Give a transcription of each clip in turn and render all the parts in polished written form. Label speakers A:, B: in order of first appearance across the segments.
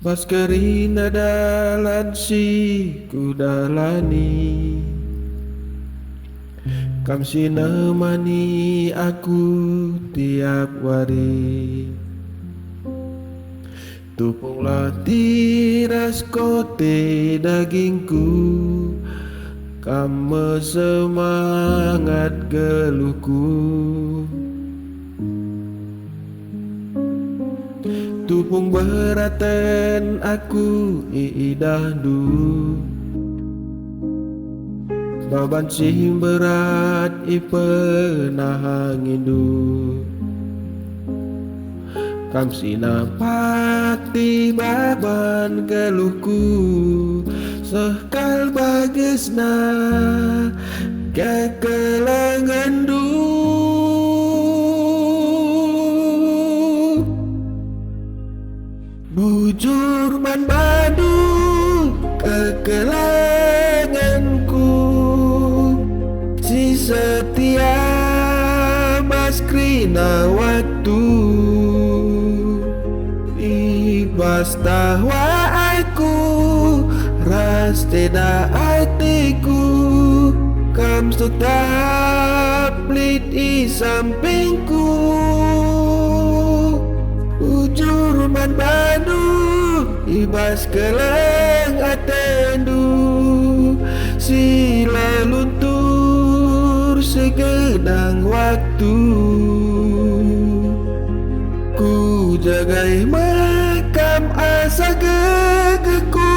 A: Maskerina dalan si kudalani, kamsi nemani aku tiap hari. Tupunglah tiras kote dagingku, kamu semangat geluhku. Tupung beraten aku idahdu, baban sing berat ipenahangindu. Kamsina pati baban geluhku, sekal bagesna kekelangandu. Bujur man badu kekelanganku, si setia maskrina waktu. Ibas tawa aku ras teda artiku, kam tetap lit i sampingku. Ujur man badu ibas keleng atendu, sila luntur segedang waktu. Ku jagai makam asa gegeku,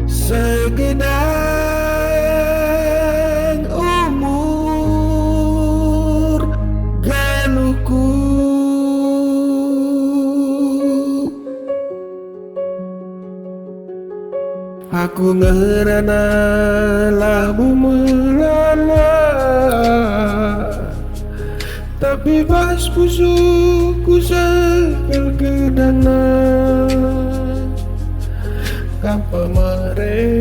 A: segedang umur galuhku. Aku ngerana labu melala, tapi pas pusuku sekal kedana. Kampa mare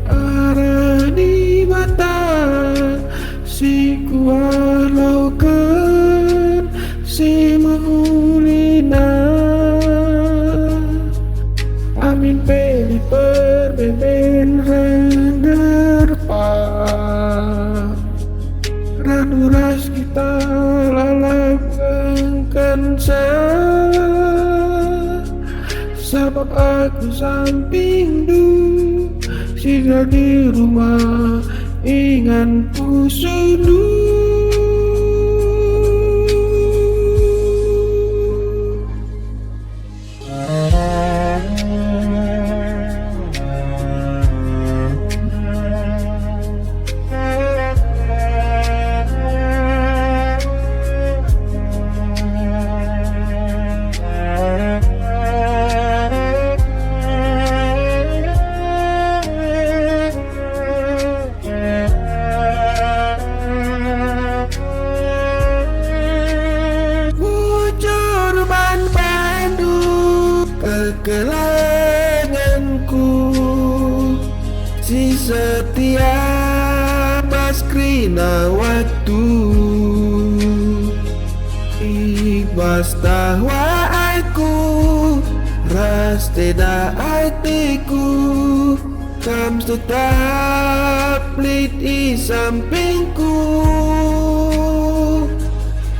A: arah di mata, si kualaukan si mahulina. Amin peli perbeben renderpa, ranuras kita lalapkan sebab aku samping du, siga di rumah ingan pusudu. Kekelanganku, si setia maskrina waktu. Ibas tawa aku ras teda artiku, kam tetap lit i sampingku.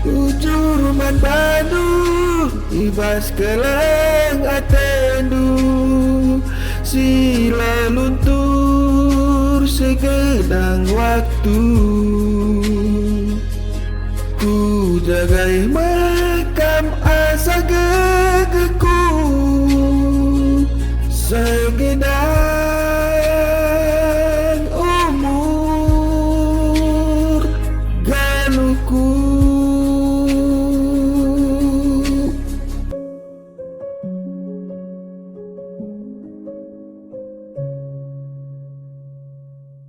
A: Ujur man badu ibas keleng atendu, sila luntur segedang waktu. Ku jagai